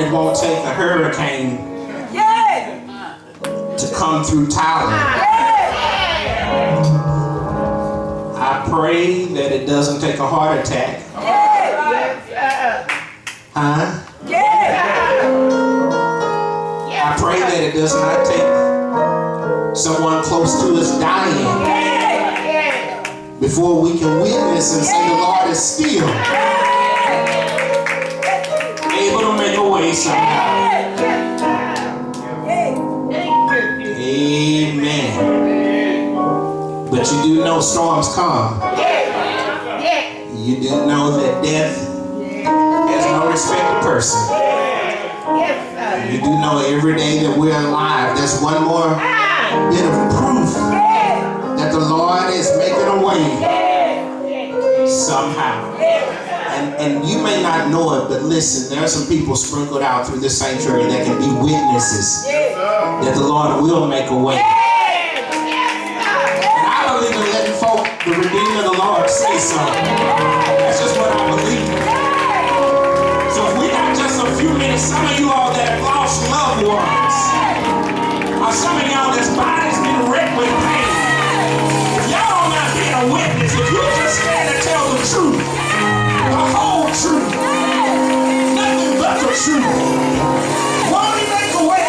it won't take a hurricane to come through Thailand. I pray that it doesn't take a heart attack. Huh? I pray that it does not take someone close to us dying before we can witness and say the Lord is still able to make a way somehow. Amen. But you do know storms come. You do know that death has no respect to person. You do know every day that we're alive, there's one more bit of proof that the Lord is making a way somehow. And you may not know it, but listen, there are some people sprinkled out through this sanctuary that can be witnesses that the Lord will make a way. And I believe in letting folk, the redeemed of the Lord, say so. That's just what I believe. So if we got just a few minutes, some of you all that have lost loved ones, or some of y'all that's body's been wrecked with pain, if y'all don't mind being a witness, if you just stand and tell the truth, the whole truth, nothing but the truth, won't He make a way?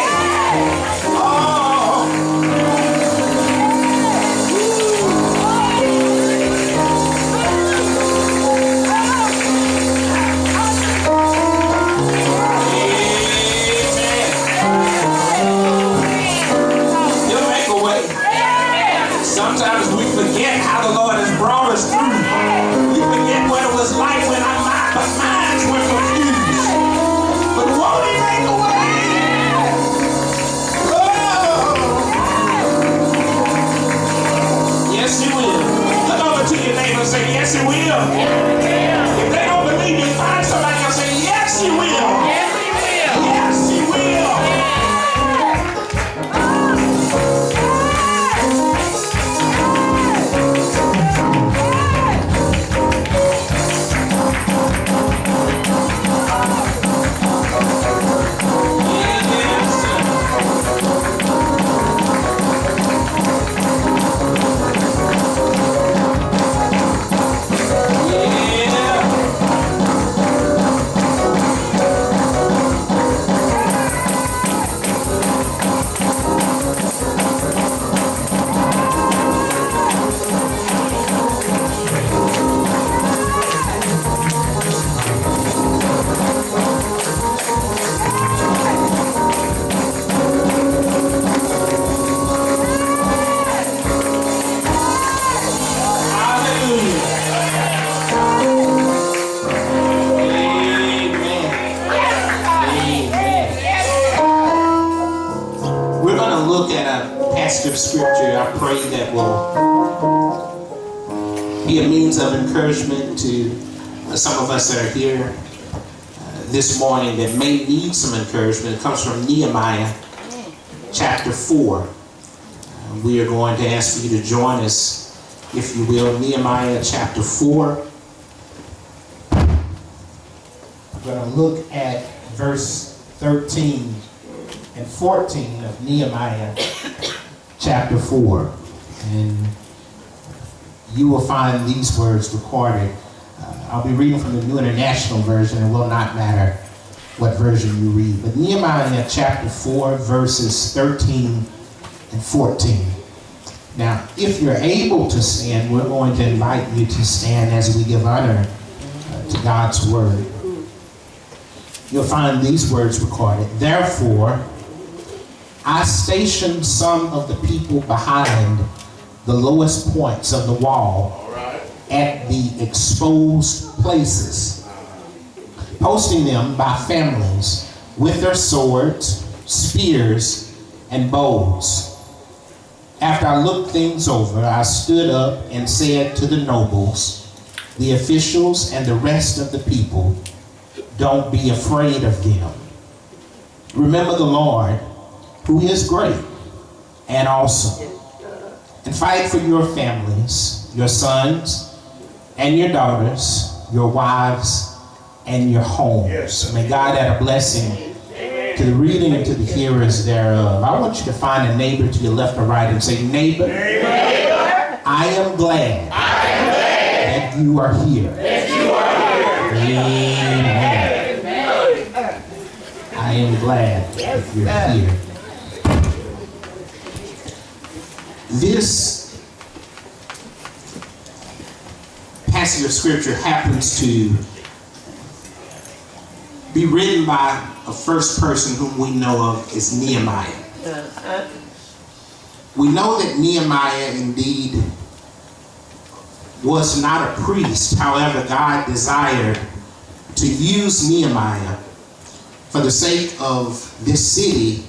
Sometimes we forget how the Lord has brought us through. We forget what it was like when our minds were confused. But won't He make a way? Oh. Yes, He will. Look over to your neighbor and say, yes, He will. If they don't believe you, find somebody else and say, yes, He will. Yes, He will. Yes, He will. Scripture, I pray that will be a means of encouragement to some of us that are here this morning that may need some encouragement. It comes from Nehemiah chapter 4. We are going to ask for you to join us, if you will. Nehemiah chapter 4. I'm going to look at verse 13 and 14 of Nehemiah chapter 4, and you will find these words recorded. I'll be reading from the New International Version. It will not matter what version you read. But Nehemiah chapter 4, verses 13 and 14. Now, if you're able to stand, we're going to invite you to stand as we give honor to God's word. You'll find these words recorded. Therefore, I stationed some of the people behind the lowest points of the wall at the exposed places, posting them by families with their swords, spears, and bows. After I looked things over, I stood up and said to the nobles, the officials, and the rest of the people, don't be afraid of them. Remember the Lord, who is great and awesome, and fight for your families, your sons and your daughters, your wives and your homes. May God add a blessing to the reading and to the hearers thereof. I want you to find a neighbor to your left or right and say, neighbor, I am glad that you are here. Amen. I am glad that you're here. This passage of scripture happens to be written by a first person whom we know of as Nehemiah. We know that Nehemiah indeed was not a priest. However, God desired to use Nehemiah for the sake of this city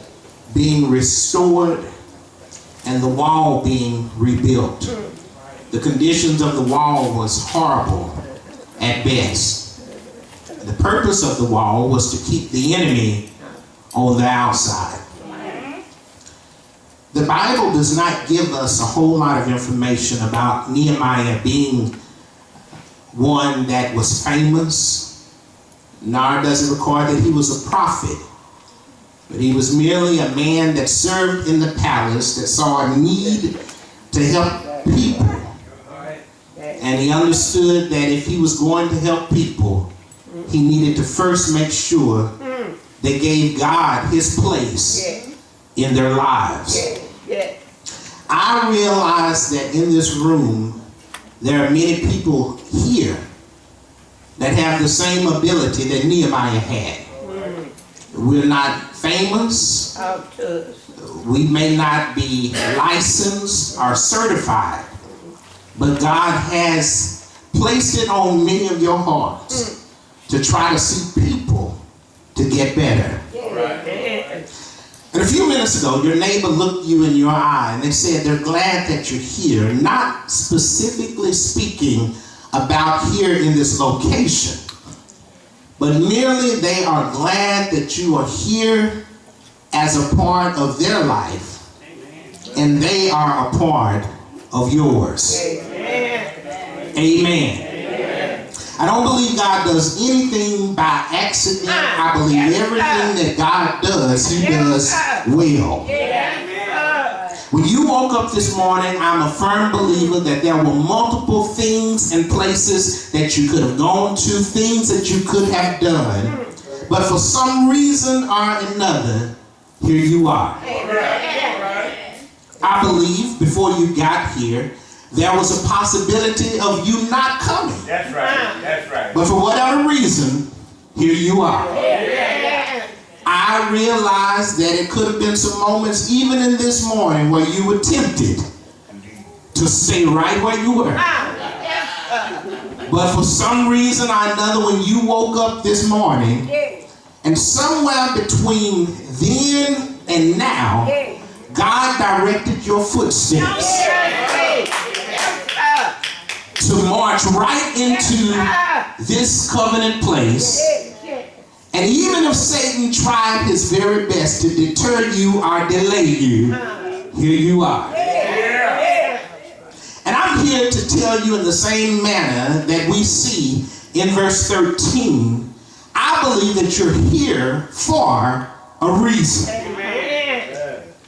being restored and the wall being rebuilt. The conditions of the wall was horrible at best. The purpose of the wall was to keep the enemy on the outside. The Bible does not give us a whole lot of information about Nehemiah being one that was famous, nor does it record that he was a prophet. But he was merely a man that served in the palace, that saw a need to help people. And he understood that if he was going to help people, he needed to first make sure they gave God his place in their lives. I realize that in this room, there are many people here that have the same ability that Nehemiah had. We're not famous. We may not be licensed or certified, but God has placed it on many of your hearts to try to see people to get better. And a few minutes ago, your neighbor looked you in your eye and they said they're glad that you're here, not specifically speaking about here in this location, but merely they are glad that you are here as a part of their life, and they are a part of yours. Amen. I don't believe God does anything by accident. I believe everything that God does, he does well. When you woke up this morning, I'm a firm believer that there were multiple things and places that you could have gone to, things that you could have done, but for some reason or another, here you are. I believe before you got here, there was a possibility of you not coming. That's right. That's right. But for whatever reason, here you are. I realized that it could have been some moments, even in this morning, where you were tempted to stay right where you were. But for some reason or another, when you woke up this morning, and somewhere between then and now, God directed your footsteps to march right into this covenant place. And even if Satan tried his very best to deter you or delay you, here you are. And I'm here to tell you in the same manner that we see in verse 13, I believe that you're here for a reason.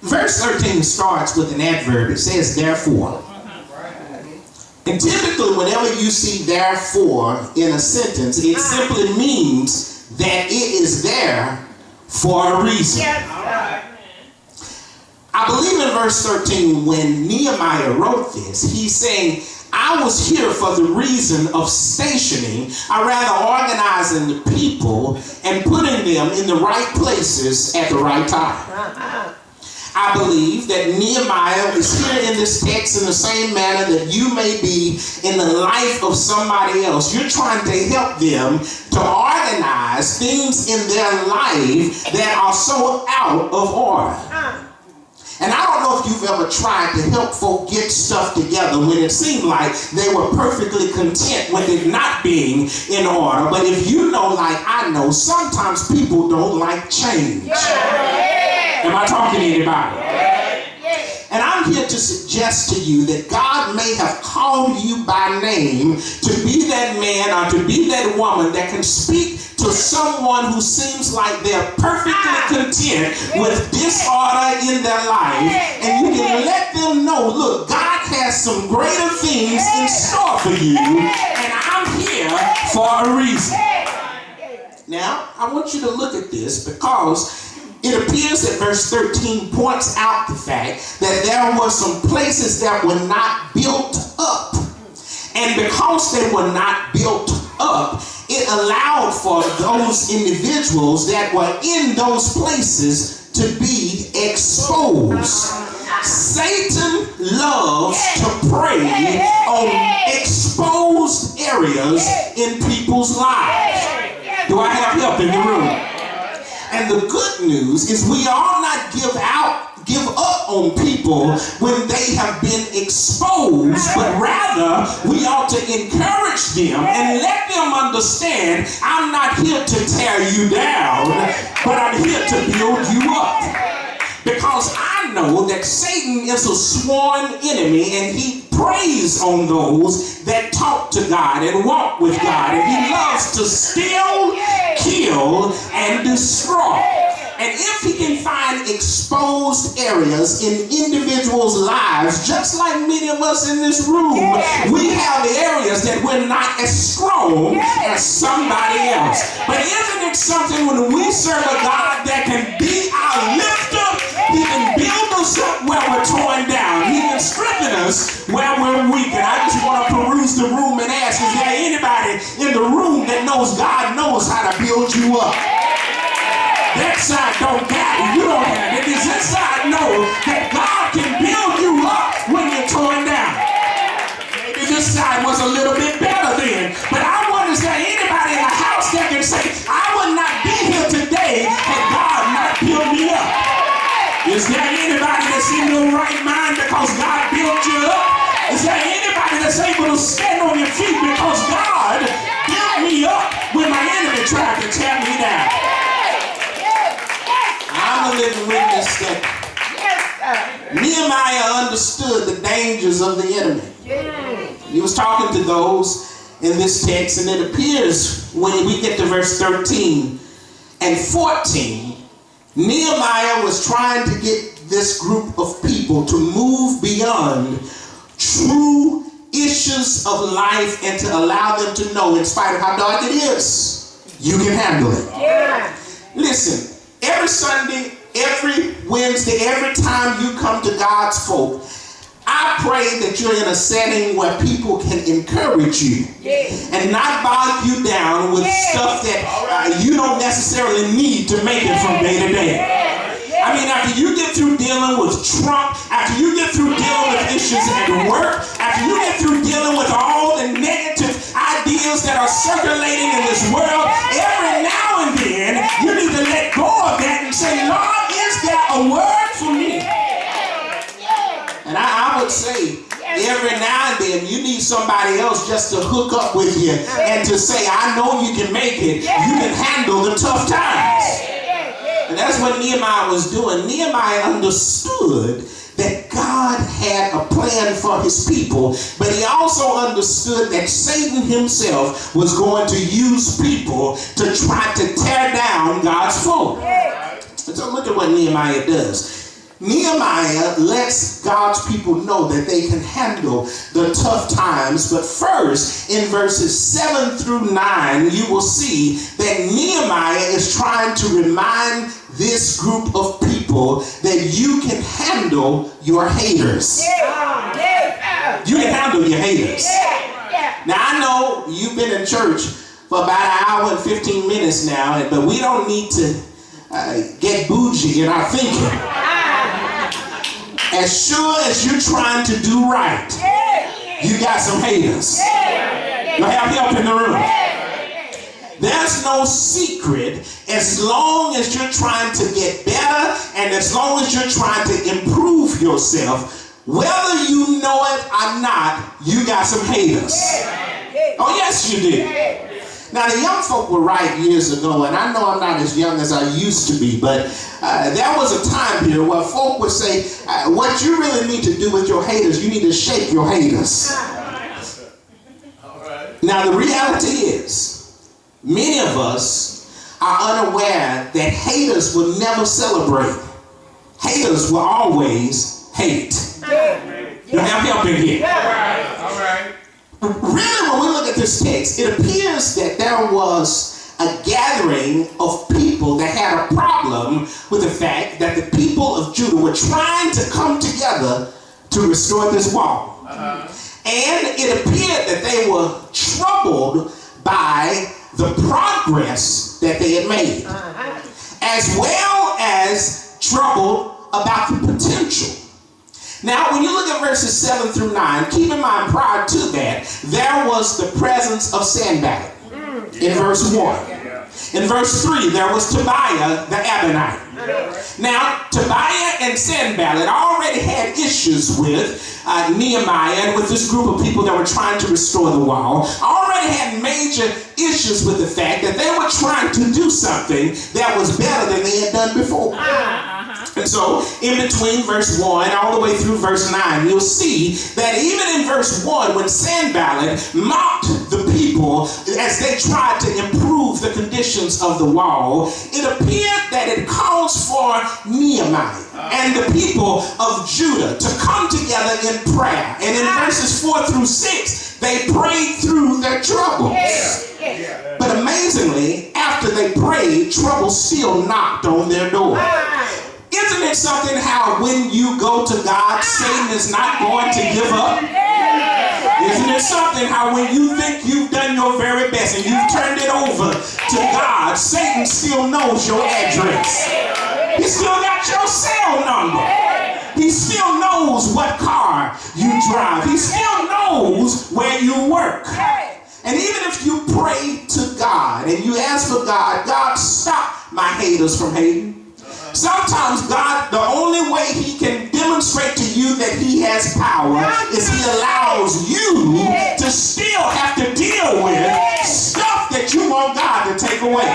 Verse 13 starts with an adverb. It says, therefore. And typically, whenever you see therefore in a sentence, it simply means that it is there for a reason. I believe in verse 13, when Nehemiah wrote this, he's saying, I was here for the reason of stationing, or rather organizing the people and putting them in the right places at the right time. I believe that Nehemiah is here in this text in the same manner that you may be in the life of somebody else. You're trying to help them to organize things in their life that are so out of order. And I don't know if you've ever tried to help folk get stuff together when it seemed like they were perfectly content with it not being in order. But if you know, like I know, sometimes people don't like change. Am I talking to anybody? And I'm here to suggest to you that God may have called you by name to be that man or to be that woman that can speak to someone who seems like they're perfectly content with disorder in their life, and you can let them know, look, God has some greater things in store for you, and I'm here for a reason. Now, I want you to look at this because it appears that verse 13 points out the fact that there were some places that were not built up. And because they were not built up, it allowed for those individuals that were in those places to be exposed. Satan loves to prey on exposed areas in people's lives. Do I have help in the room? And the good news is we ought not give up on people when they have been exposed, but rather we ought to encourage them and let them understand, I'm not here to tear you down, but I'm here to build you up. Because I know that Satan is a sworn enemy, and he preys on those that talk to God and walk with God. And he loves to steal, kill, and destroy. And if he can find exposed areas in individuals' lives, just like many of us in this room, we have areas that we're not as strong as somebody else. But isn't it something when we serve a God that can be our lifter? He can build us up where we're torn down. He can strengthen us where we're weak. And I just want to peruse the room and ask, is there anybody in the room that knows God knows how to build you up? That side don't got it. You don't have it. It's this side know that God can build you up when you're torn down. Maybe this side was a little bit better then. But I wonder, is there anybody in the house that can say, I would not be here today had God not built me up? Is there anybody that's in your right mind because God built you up? Is there anybody that's able to stand on your feet because God built me up when my enemy tried to tear me down? I'm a living witness that Nehemiah understood the dangers of the enemy. He was talking to those in this text, and it appears when we get to verse 13 and 14, Nehemiah was trying to get this group of people to move beyond true issues of life and to allow them to know, in spite of how dark it is, you can handle it. Listen, every Sunday, every Wednesday, every time you come to God's folk, I pray that you're in a setting where people can encourage you and not bog you down with stuff that you don't necessarily need to make it from day to day. I mean, after you get through dealing with Trump, after you get through dealing with issues at work, after you get through dealing with all the negative ideas that are circulating in this world, every now and then you need to let go of that and say, Lord, is there a word for me? And I would say, every now and then you need somebody else just to hook up with you and to say, I know you can make it. You can handle the tough times. And that's what Nehemiah was doing. Nehemiah understood that God had a plan for his people, but he also understood that Satan himself was going to use people to try to tear down God's folk. So look at what Nehemiah does. Nehemiah lets God's people know that they can handle the tough times. But first, in verses 7 through 9, you will see that Nehemiah is trying to remind this group of people that you can handle your haters. You can handle your haters. Now, I know you've been in church for about an hour and 15 minutes now, but we don't need to get bougie in our thinking. As sure as you're trying to do right, you got some haters. You have help in the room. There's no secret as long as you're trying to get better and as long as you're trying to improve yourself, whether you know it or not, you got some haters. Oh, yes, you do. Now, the young folk were right years ago, and I know I'm not as young as I used to be, but there was a time period where folk would say, what you really need to do with your haters, you need to shake your haters. Now, the reality is, many of us are unaware that haters will never celebrate. Haters will always hate. You have help in here. All right. Really, when we look at this text, it appears that there was a gathering of people that had a problem with the fact that the people of Judah were trying to come together to restore this wall. And it appeared that they were troubled by the progress that they had made, as well as troubled about the potential. Now, when you look at verses 7 through 9, keep in mind prior to that, there was the presence of Sanballat in verse 1. In verse 3, there was Tobiah the Ammonite. Now, Tobiah and Sanballat already had issues with Nehemiah and with this group of people that were trying to restore the wall. Already had major issues with the fact that they were trying to do something that was better than they had done before. And so, in between verse 1 all the way through verse 9, you'll see that even in verse 1, when Sanballat mocked the people as they tried to improve the conditions of the wall, it appeared that it calls for Nehemiah and the people of Judah to come together in prayer. And in verses 4 through 6, they prayed through their troubles. But amazingly, after they prayed, trouble still knocked on their door. Isn't it something how when you go to God, Satan is not going to give up? Isn't it something how when you think you've done your very best and you've turned it over to God, Satan still knows your address. He still got your cell number. He still knows what car you drive. He still knows where you work. And even if you pray to God and you ask for God, God, stop my haters from hating. Sometimes God, the only way he can demonstrate to you that he has power is he allows you to still have to deal with stuff that you want God to take away.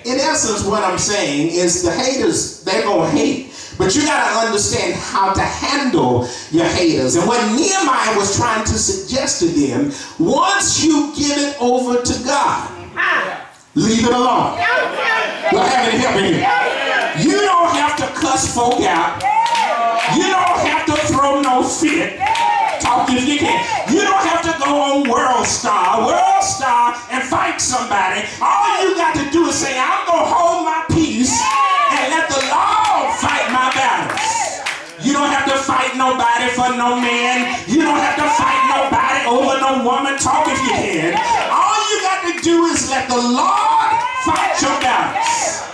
In essence, what I'm saying is the haters, they're going to hate. But you got to understand how to handle your haters. And what Nehemiah was trying to suggest to them, once you give it over to God, leave it alone. We'll have it help in here. You don't have to cuss folk out. You don't have to throw no fit. Talk if you can. You don't have to go on World Star and fight somebody. All you got to do is say, I'm going to hold my peace and let the Lord fight my battles. You don't have to fight nobody for no man. You don't have to fight nobody over no woman. Talk if you can. All you got to do is let the Lord fight your battles.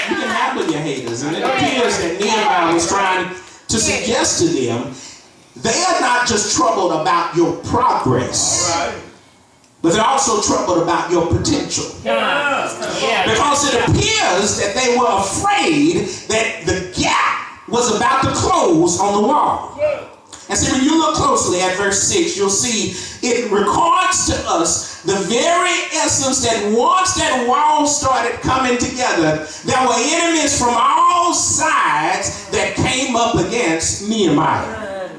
You can handle your haters. And it appears that Nehemiah was trying to suggest to them, they are not just troubled about your progress, but they're also troubled about your potential. Because it appears that they were afraid that the gap was about to close on the wall. And see, when you look closely at verse 6, you'll see it records to us the very essence that once that wall started coming together, there were enemies from all sides that came up against Nehemiah.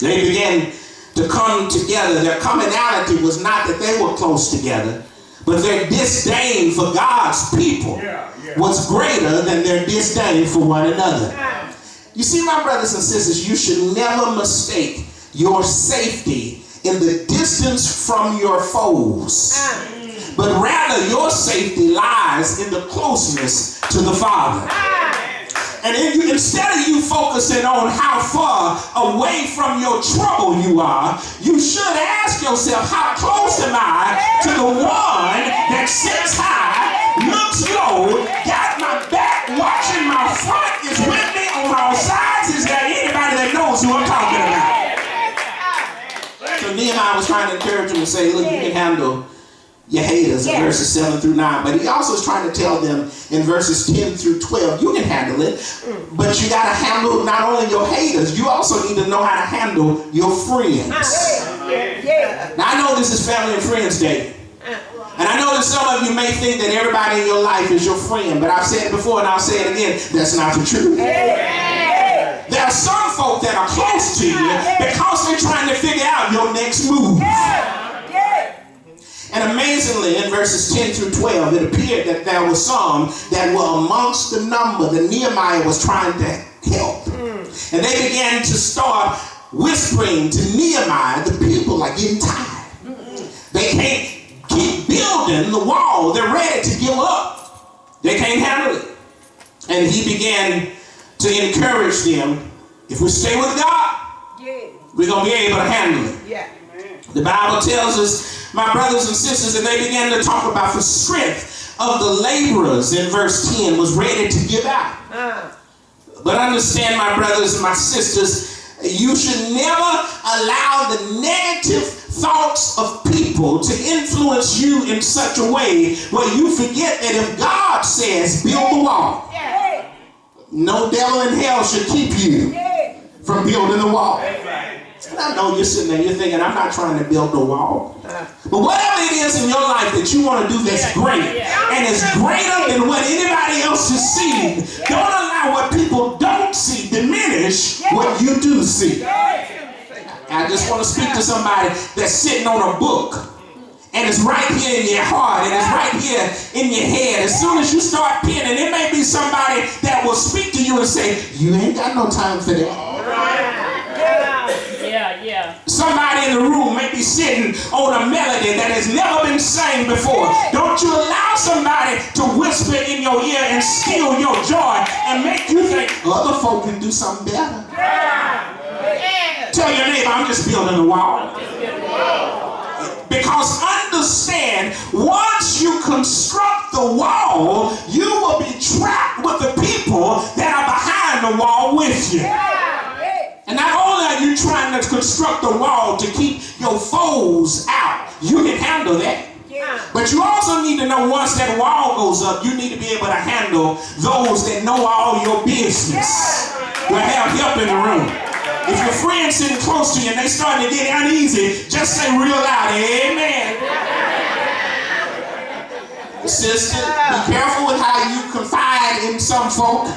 They began to come together. Their commonality was not that they were close together, but their disdain for God's people was greater than their disdain for one another. You see, my brothers and sisters, you should never mistake your safety in the distance from your foes, but rather your safety lies in the closeness to the Father. And instead of you focusing on how far away from your trouble you are, you should ask yourself, how close am I to the one that sits high, looks low, got my back, watching my front, is with me on all sides? Is there anybody that knows who I'm talking about? So Nehemiah was trying to encourage him and say, look, you can handle your haters in verses 7 through 9. But he also is trying to tell them in verses 10 through 12, you can handle it, but you got to handle not only your haters, you also need to know how to handle your friends. Now, I know this is Family and Friends Day. And I know that some of you may think that everybody in your life is your friend, but I've said it before and I'll say it again, that's not the truth. There are some folk that are close to you because they're trying to figure out your next move. And amazing Amazingly, in verses 10 through 12, it appeared that there were some that were amongst the number that Nehemiah was trying to help. And they began to start whispering to Nehemiah, the people are getting tired. They can't keep building the wall. They're ready to give up. They can't handle it. And he began to encourage them, if we stay with God, we're going to be able to handle it. Yeah. The Bible tells us, my brothers and sisters, and they began to talk about the strength of the laborers in verse 10 was ready to give out. But understand, my brothers and my sisters, you should never allow the negative thoughts of people to influence you in such a way where you forget that if God says build the wall, no devil in hell should keep you from building the wall. And I know you're sitting there, you're thinking, I'm not trying to build a wall. But whatever it is in your life that you want to do that's great, and is greater than what anybody else has seen, don't allow what people don't see diminish what you do see. I just want to speak to somebody that's sitting on a book, and it's right here in your heart, and it's right here in your head. As soon as you start penning, it may be somebody that will speak to you and say, you ain't got no time for that. Somebody in the room may be sitting on a melody that has never been sang before. Don't you allow somebody to whisper in your ear and steal your joy and make you think other folk can do something better. Tell your neighbor, I'm just building a wall. Because understand, once you construct the wall, you will be trapped with the people that are behind the wall with you. And not only are you trying to construct a wall to keep your foes out, you can handle that. But you also need to know once that wall goes up, you need to be able to handle those that know all your business. We'll have help in the room. If your friend's sitting close to you and they starting to get uneasy, just say real loud, amen. Sister, be careful with how you confide in some folk.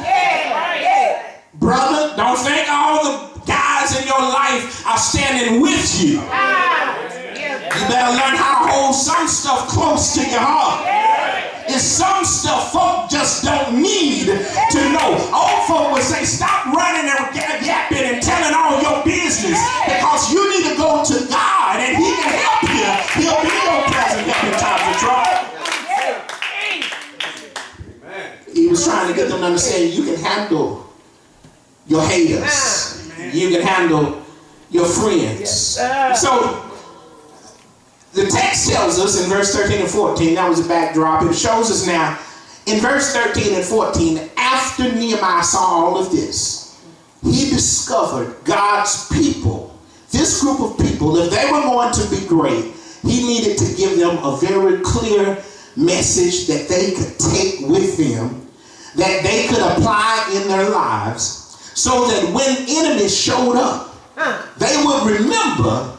Brother, don't think all the guys in your life are standing with you. You better learn how to hold some stuff close to your heart. It's some stuff folk just don't need to know. Old folk would say, stop running and yapping and telling all your business, because you need to go to God and He can help you. He'll be your present help in times of trouble. He was trying to get them to understand you can handle your haters. You can handle your friends. So the text tells us in verse 13 and 14, that was a backdrop. It shows us now in verse 13 and 14, after Nehemiah saw all of this, he discovered God's people, this group of people, if they were going to be great, he needed to give them a very clear message that they could take with them, that they could apply in their lives, so that when enemies showed up, they would remember,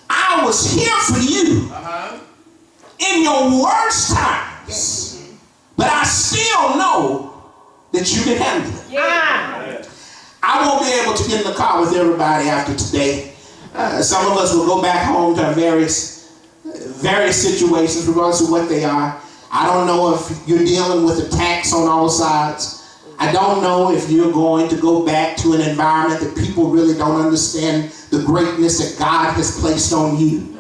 I was here for you in your worst times, but I still know that you can handle it. I won't be able to get in the car with everybody after today. Some of us will go back home to our various situations, regardless of what they are. I don't know if you're dealing with attacks on all sides. I don't know if you're going to go back to an environment that people really don't understand the greatness that God has placed on you.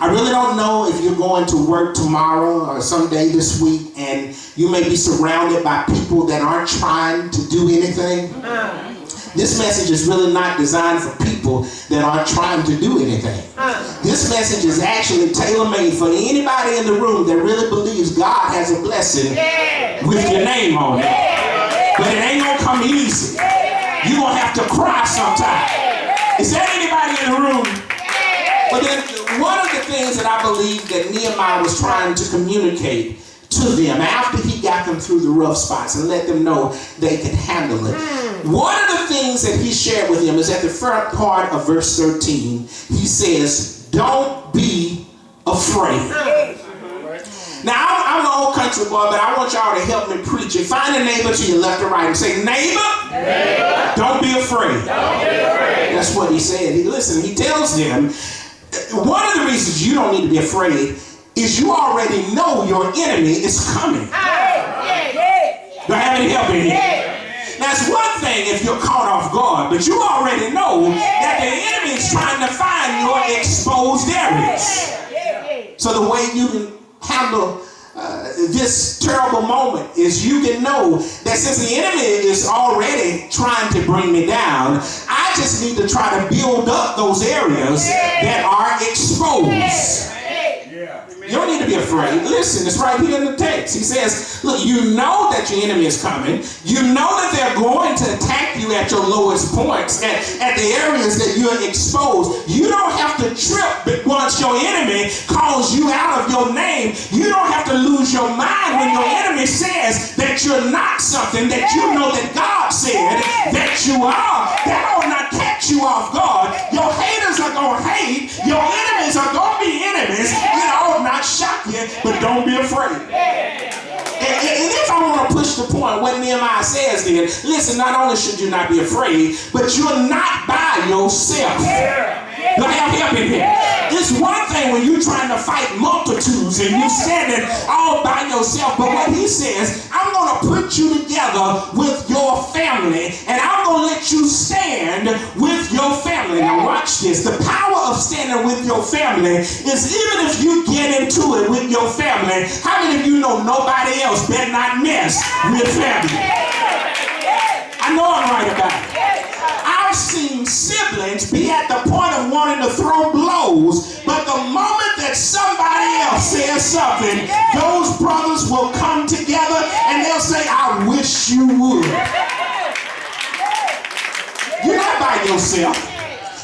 I really don't know if you're going to work tomorrow or someday this week and you may be surrounded by people that aren't trying to do anything. This message is really not designed for people that aren't trying to do anything. This message is actually tailor-made for anybody in the room that really believes God has a blessing with your name on it. But it ain't gonna come easy. You're gonna have to cry sometime. Is there anybody in the room? But then one of the things that I believe that Nehemiah was trying to communicate to them after he got them through the rough spots and let them know they could handle it. One of the things that he shared with them is at the front part of verse 13. He says, don't be afraid. Now, I'm an old country boy, but I want y'all to help me preach it. Find a neighbor to your left or right and say, neighbor, don't be afraid. Don't be afraid. That's what he said. He tells them, one of the reasons you don't need to be afraid is you already know your enemy is coming. Do I have any help in here? Now, it's one thing if you're caught off guard, but you already know that the enemy is trying to find your exposed areas. So the way you can handle this terrible moment is you can know that since the enemy is already trying to bring me down, I just need to try to build up those areas that are exposed. You don't need to be afraid. Listen, it's right here in the text. He says, look, you know that your enemy is coming. You know that they're going to attack you at your lowest points, at the areas that you're exposed. You don't have to trip, but once your enemy calls you out of your name, you don't have to lose your mind when your enemy says that you're not something that you know that God said that you are. That will not catch you off guard. Your haters are going to hate. Your enemies are going to be enemies. It will not shock you, but don't be afraid. And if I want to push the point, what Nehemiah says then, listen, not only should you not be afraid, but you're not by yourself. Do I have help in here? It's one thing when you're trying to fight multitudes and you're standing all by yourself, but what he says, I'm going to put you together with your family, and I'm going to let you stand with your family. Now watch this. The power of standing with your family is even if you get into it with your family, how many of you know nobody else better not mess with family? I know I'm right about it. I've seen siblings be at the point of wanting to throw blows, but the moment that somebody else says something, those brothers will come together and they'll say, I wish you would. You're not by yourself.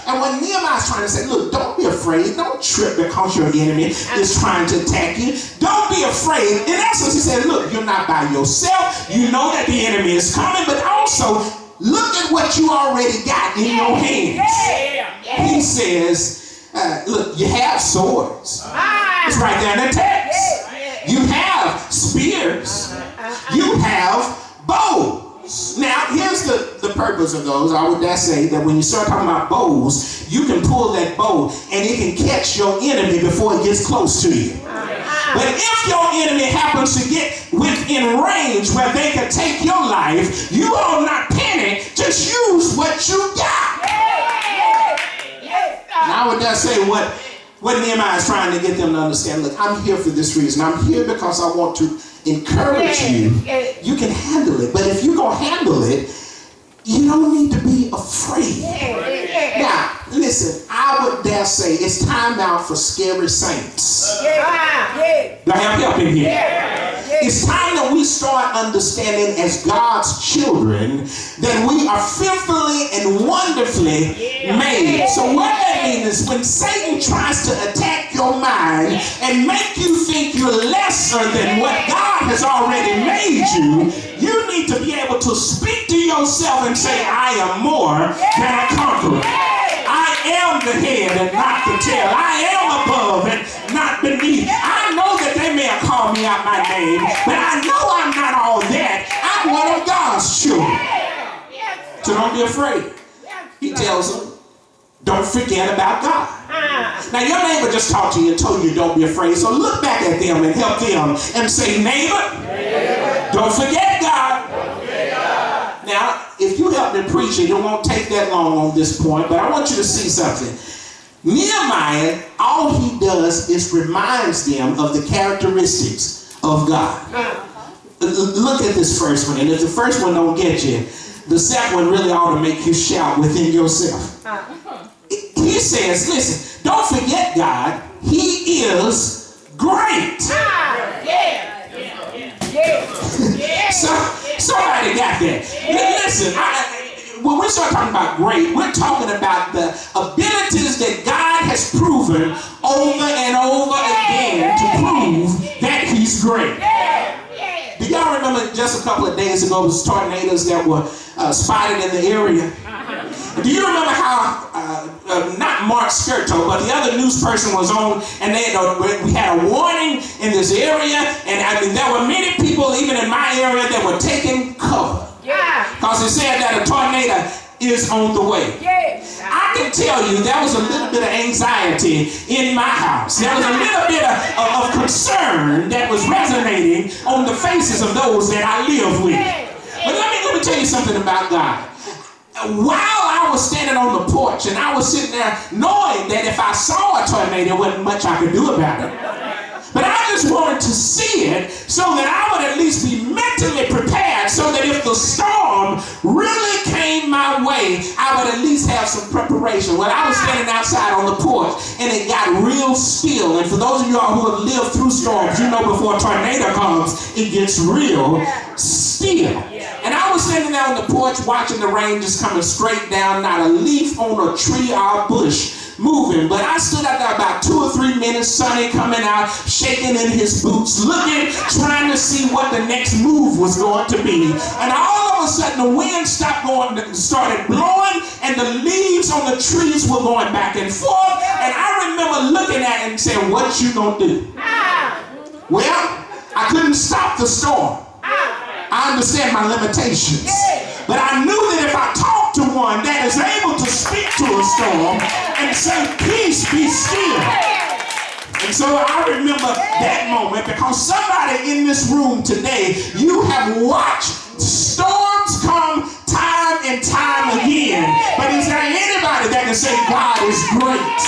And when Nehemiah's trying to say, look, don't be afraid. Don't trip because your enemy is trying to attack you. Don't be afraid. In essence, he said, look, you're not by yourself. You know that the enemy is coming, but also look at what you already got in your hands. He says, look, you have swords. It's right there in the text. You have spears. You have bows. Now, here's the purpose of those. I would dare say that when you start talking about bows, you can pull that bow and it can catch your enemy before it gets close to you. But if your enemy happens to get within range where they can take your life, you will not panic. Just use what you got. And I would dare say what Nehemiah is trying to get them to understand. Look, I'm here for this reason. I'm here because I want to encourage you. You can handle it. But if you're going to handle it, you don't need to be afraid. Now, listen, I would dare say it's time now for scary saints. Do I have help in here? It's time that we start understanding as God's children that we are fearfully and wonderfully made. So what that means is when Satan tries to attack your mind and make you think you're lesser than what God has already made you, you need to be able to speak to yourself and say, I am more than a conqueror. I am the head and not the tail. I am above and not beneath. I know that they may have called me out my name, but I know I'm not all that. I'm one of God's children. So don't be afraid. He tells them, don't forget about God. Now your neighbor just talked to you and told you don't be afraid. So look back at them and help them and say, neighbor, don't forget God. Now, if you help me preach it, it won't take that long on this point, but I want you to see something. Nehemiah, all he does is reminds them of the characteristics of God. Look at this first one, and if the first one don't get you, the second one really ought to make you shout within yourself. He says, listen, don't forget God. He is great. Somebody got that. Listen, when we start talking about great, we're talking about the abilities that God has proven over and over again to prove that he's great. Do y'all remember just a couple of days ago, there was tornadoes that were spotted in the area? Do you remember how, not Mark Skirto, but the other news person was on, and we had a warning in this area, and I mean, there were many people, even in my area, that were taking cover. Because it said that a tornado is on the way. I can can tell you there was a little bit of anxiety in my house. There was a little bit of concern that was resonating on the faces of those that I live with. But let me tell you something about God. While I was standing on the porch and I was sitting there knowing that if I saw a tornado, there wasn't much I could do about it. But I just wanted to see it so that I would at least be mentally prepared so that if the storm really came my way, I would at least have some preparation. Well, I was standing outside on the porch and it got real still. And for those of y'all who have lived through storms, you know before a tornado comes, it gets real still. And I was standing there on the porch watching the rain just coming straight down, not a leaf on a tree or a bush moving. But I stood out there about 2 or 3 minutes, Sonny coming out, shaking in his boots, looking, trying to see what the next move was going to be. And all of a sudden the wind stopped going, started blowing, and the leaves on the trees were going back and forth. And I remember looking at it and saying, what you gonna do? Well, I couldn't stop the storm. I understand my limitations. But I knew that if I talked to one that is able to speak to a storm and say, peace, be still. And so I remember that moment because somebody in this room today, you have watched storms come time and time again. But is there anybody that can say God is great?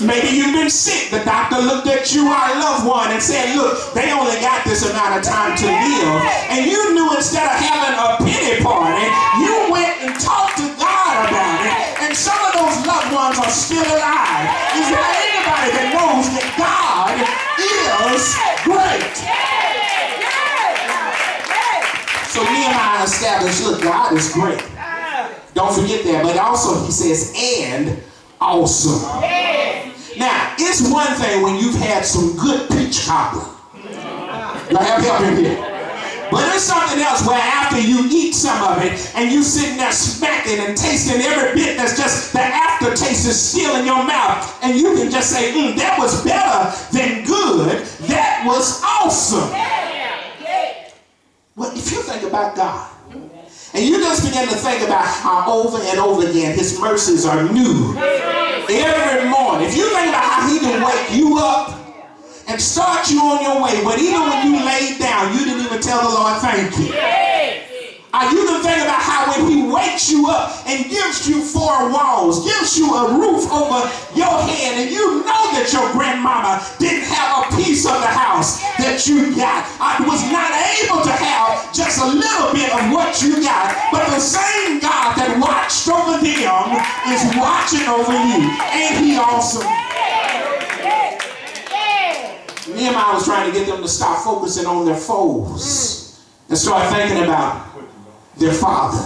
Maybe you've been sick. The doctor looked at you or a loved one and said, look, they only got this amount of time to live. And you knew instead of having a pity party, you went and talked to God about it. And some of those loved ones are still alive. Is there anybody that knows that God is great? So Nehemiah established, look, God is great. Don't forget that. But also he says, and awesome. Now, it's one thing when you've had some good peach cobbler. Y'all have help in here. But it's something else where after you eat some of it and you sitting there smacking and tasting every bit that's just the aftertaste is still in your mouth, and you can just say, that was better than good. That was awesome. Well, if you think about God, and you just begin to think about how over and over again his mercies are new every morning. If you think about how he can wake you up and start you on your way, but even when you laid down, you didn't even tell the Lord thank you. You can think about how when he wakes you up and gives you 4 walls, gives you a roof over your head, and you know that your grandmama didn't have a piece of the house that you got. I was not able to have just a little bit of what you got, but the same God that watched over them is watching over you. Ain't he awesome? Nehemiah was trying to get them to stop focusing on their foes and start thinking about their father.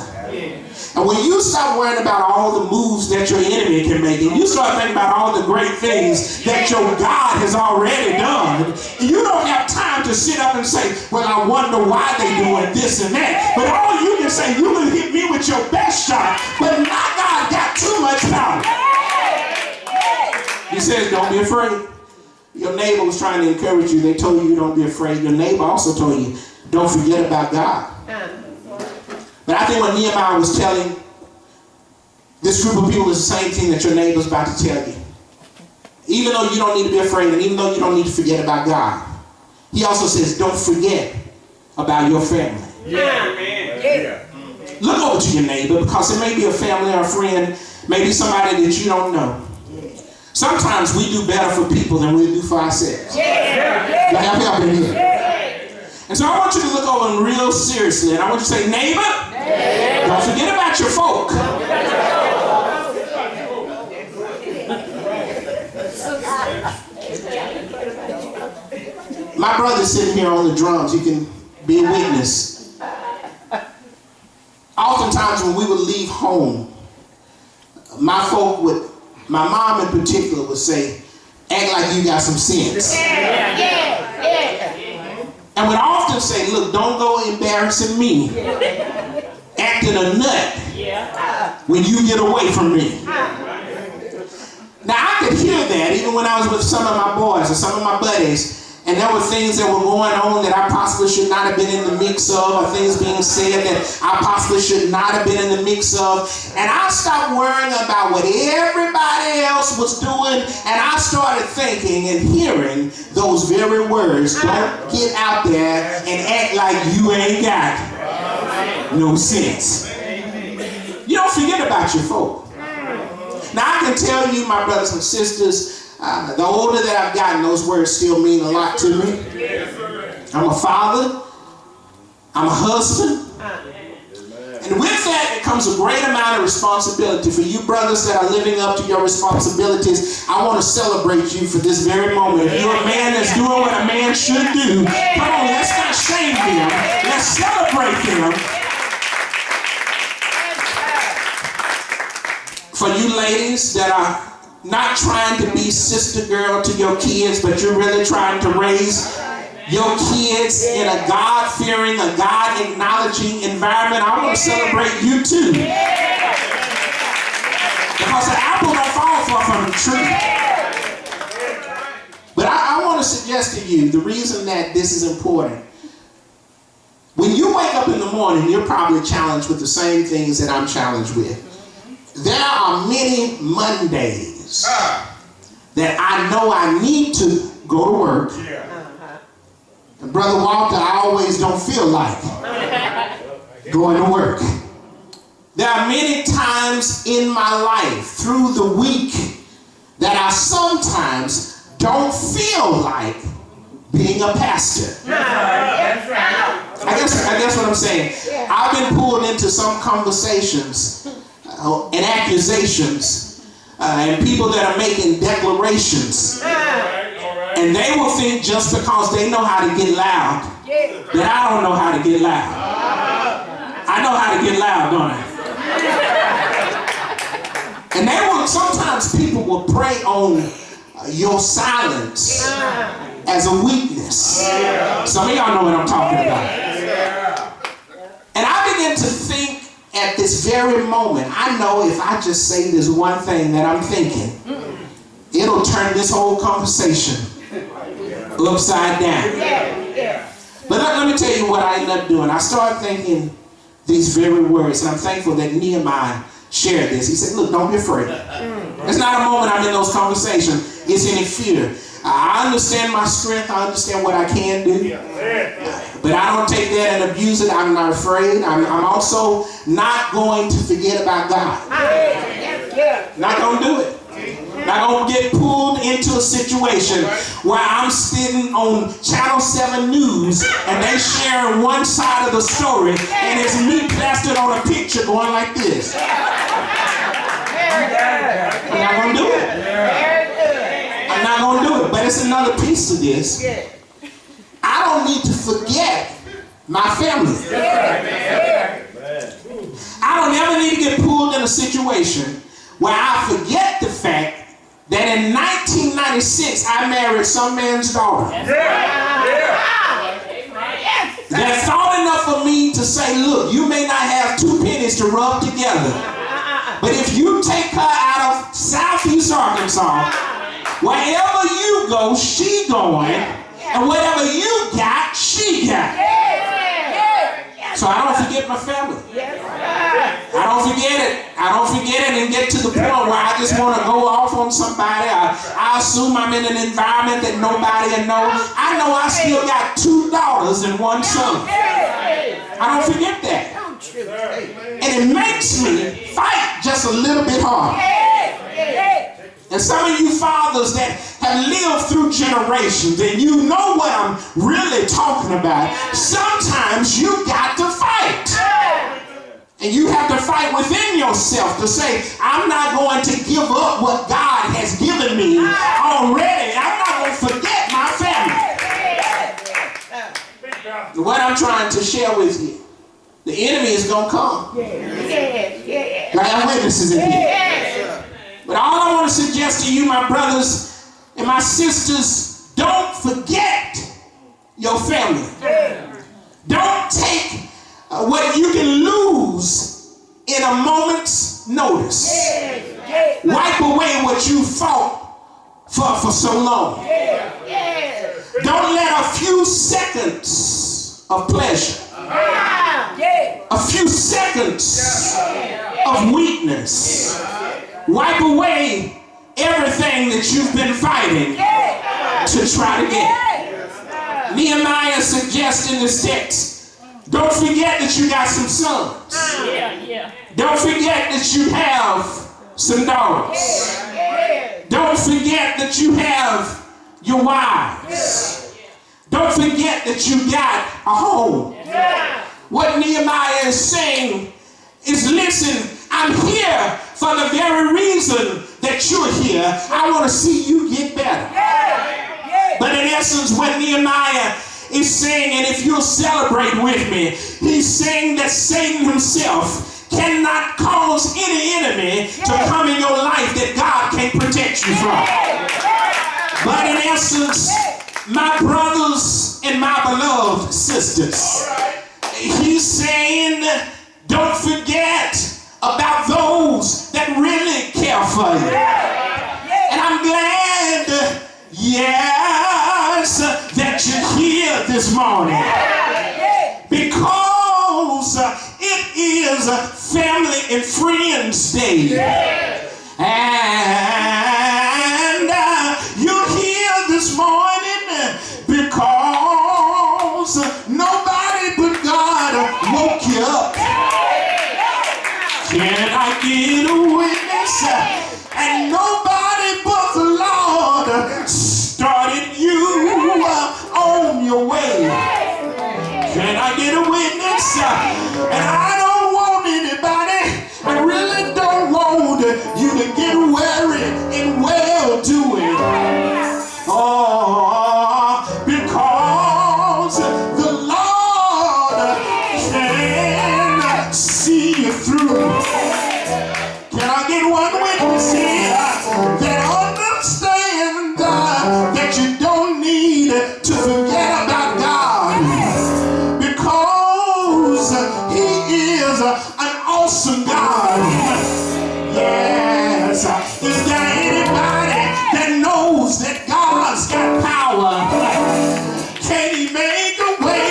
And when you stop worrying about all the moves that your enemy can make, and you start thinking about all the great things that your God has already done, you don't have time to sit up and say, well, I wonder why they doing this and that. But all you can say, you can hit me with your best shot, but my God got too much power. He says, don't be afraid. Your neighbor was trying to encourage you. They told you don't be afraid. Your neighbor also told you, don't forget about God. But I think what Nehemiah was telling this group of people is the same thing that your neighbor's about to tell you. Even though you don't need to be afraid, and even though you don't need to forget about God, he also says, don't forget about your family. Look over to your neighbor, because it may be a family or a friend, maybe somebody that you don't know. Sometimes we do better for people than we do for ourselves. Y'all have help in here. And so I want you to look over them real seriously, and I want you to say, neighbor, don't forget about your folk. My brother's sitting here on the drums. You can be a witness. Oftentimes when we would leave home, my mom in particular would say, act like you got some sense. And would often say, look, don't go embarrassing me, acting a nut when you get away from me. Now I could hear that even when I was with some of my boys or some of my buddies, And there were things that were going on that I possibly should not have been in the mix of, or things being said that I possibly should not have been in the mix of. And I stopped worrying about what everybody else was doing, and I started thinking and hearing those very words. Don't get out there and act like you ain't got no sense. You don't forget about your folk. Now I can tell you, my brothers and sisters, the older that I've gotten, those words still mean a lot to me. I'm a father. I'm a husband. And with that comes a great amount of responsibility. For you brothers that are living up to your responsibilities, I want to celebrate you for this very moment. If you're a man that's doing what a man should do, come on, let's not shame him. Let's celebrate him. For you ladies that are not trying to be sister girl to your kids, but you're really trying to raise your kids in a God-fearing, a God-acknowledging environment, I want to celebrate you too. Because the apple don't fall far from the tree. But I want to suggest to you the reason that this is important. When you wake up in the morning, you're probably challenged with the same things that I'm challenged with. There are many Mondays that I know I need to go to work. And Brother Walter, I always don't feel like going to work. There are many times in my life through the week that I sometimes don't feel like being a pastor. I guess what I'm saying. I've been pulled into some conversations and accusations and people that are making declarations. And they will think just because they know how to get loud that I don't know how to get loud. I know how to get loud, don't I? And they will, sometimes people will prey on your silence as a weakness. Some of y'all know what I'm talking about. And I begin to think at this very moment, I know if I just say this one thing that I'm thinking, it'll turn this whole conversation upside down. But let me tell you what I ended up doing. I started thinking these very words, and I'm thankful that Nehemiah shared this. He said, look, don't be afraid. It's not a moment I'm in those conversations. It's any fear. I understand my strength. I understand what I can do. But I don't take that and abuse it. I'm not afraid. I'm also not going to forget about God. Not going to do it. Not going to get pulled into a situation where I'm sitting on Channel 7 News and they share one side of the story and it's me plastered on a picture going like this. I'm not going to do it. I'm not going to do it. But it's another piece to this. I don't need to forget my family. I don't ever need to get pulled in a situation where I forget the fact that in 1996 I married some man's daughter. That thought enough for me to say, look, you may not have two pennies to rub together, but if you take her out of Southeast Arkansas, wherever you go, she going, and whatever you got, she got. So I don't forget my family. I don't forget it. I don't forget it and get to the point where I just want to go off on somebody. I assume I'm in an environment that nobody will know. I know I still got 2 daughters and 1 son. I don't forget that. And it makes me fight just a little bit harder. And some of you fathers that have lived through generations and you know what I'm really talking about, sometimes you got to fight. And you have to fight within yourself to say, I'm not going to give up what God has given me already. I'm not going to forget my family. What I'm trying to share with you, the enemy is going to come. I have witnesses in here. But all I want to suggest to you, my brothers and my sisters, don't forget your family. Don't take what you can lose in a moment's notice. Wipe away what you fought for so long. Don't let a few seconds of pleasure, a few seconds of weakness wipe away everything that you've been fighting to try to get. Nehemiah suggests in this text, don't forget that you got some sons. Don't forget that you have some daughters. Don't forget that you have your wives. Don't forget that you got a home. What Nehemiah is saying is, listen, I'm here for the very reason that you're here. I want to see you get better. But in essence, what Nehemiah is saying, and if you'll celebrate with me, he's saying that Satan himself cannot cause any enemy to come in your life that God can't protect you from. But in essence, my brothers and my beloved sisters, he's saying, don't forget about those that really care for you. And I'm glad, yes, that you're here this morning, because it is Family and Friends Day. And you're here this morning because nobody but God woke you up. Can I get a witness? And nobody but the Lord started you on your way. Can I get a witness? And I don't want anybody, I really don't want you to get weary in well doing. Oh, because the Lord can see you through. Can I get one witness here that understand that you don't need to forget about God, because He is an awesome God. Yes. Is there anybody that knows that God's got power? Can He make a way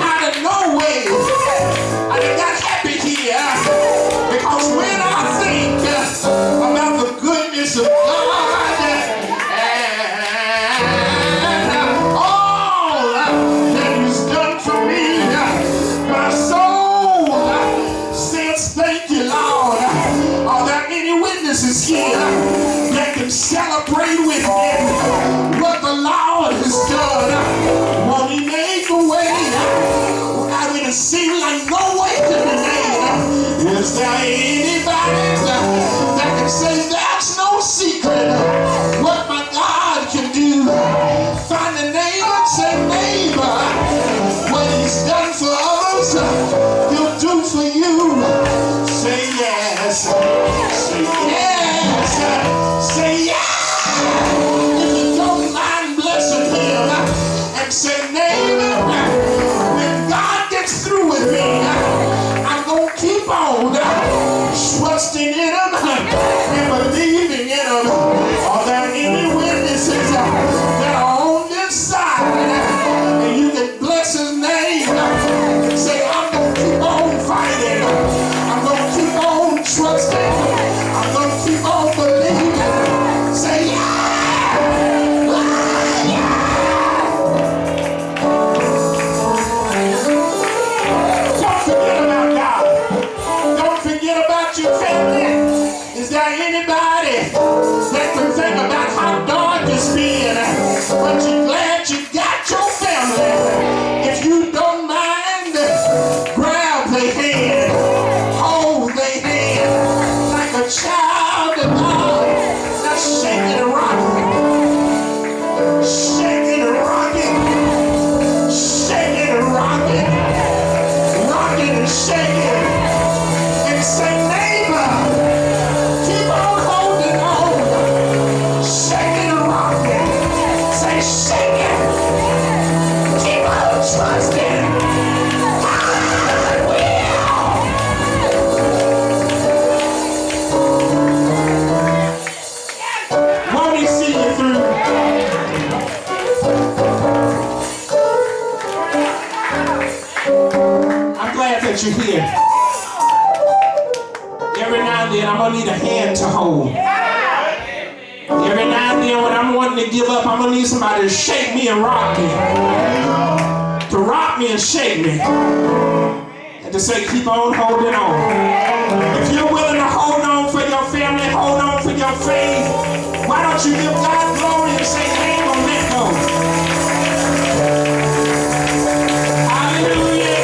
out of no way? I got happy here because when I think about the goodness of God and all that He's done for me, my soul says thank you, Lord. Are there any witnesses here that can celebrate with me what the Lord has done? Won't He make a way? I mean, it seems like no way to be made. Is there anybody that can say that's no secret what my God can do? Find a neighbor and say, neighbor, what He's done for others, He'll do for you. Say yes. Say yes. Say yes. If you don't mind blessing Him, and say, neighbor, when God gets through with me, I'm going to keep on trusting in Him and believing in Him. Are there any witnesses that are on this side, and you can bless His name and say, I'm going to keep on fighting. I'm going to keep on trusting. I'm going to keep on believing. Say, yeah. Don't forget about God. Don't forget about your family. Is there anybody that can think about how dark it's been, but you're glad you got your family? If you don't mind, grab their hand, hold their hand like a child of God. Now shake it and rock it. Shake it and rock it. Shake it and rock it. Rock it and shake it. And say, neighbor, keep on holding on. then I'm going to need a hand to hold. Every now and then when I'm wanting to give up, I'm going to need somebody to shake me and rock me. To rock me and shake me. And to say, keep on holding on. If you're willing to hold on for your family, hold on for your faith, why don't you give God glory and say, I ain't going to let go. Hallelujah.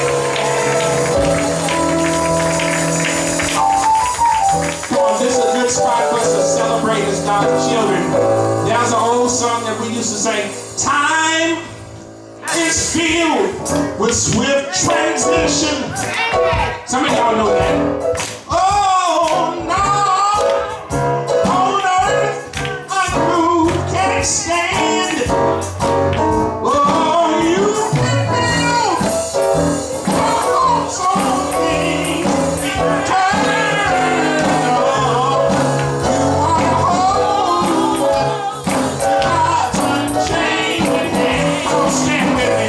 Come on, this is a good spot for us to celebrate as God's children. There's an old song that we used to say, time is filled with swift transmission. Some of y'all know that. Oh, no, on earth, unmoved can't stand. Oh, you can build so things eternal. You are whole, God's unchanging hand. Come on, stand with me.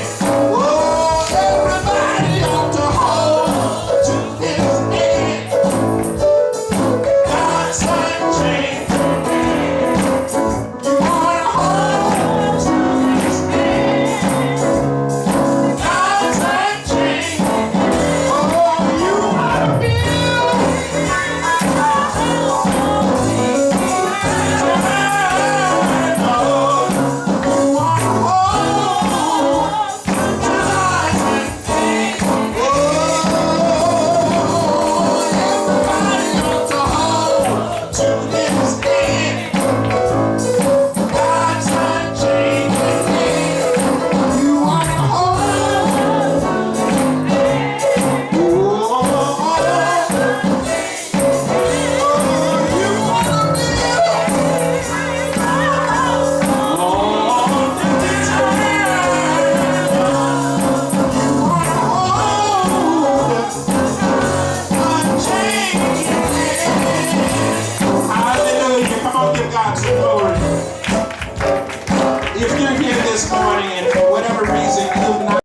Oh, everybody ought to hold to His hand. God's unchanging hand. You are whole to His hand. God's unchanging hand. Oh, you are built Hallelujah. Come on, give God some glory. If you're here this morning and for whatever reason you've not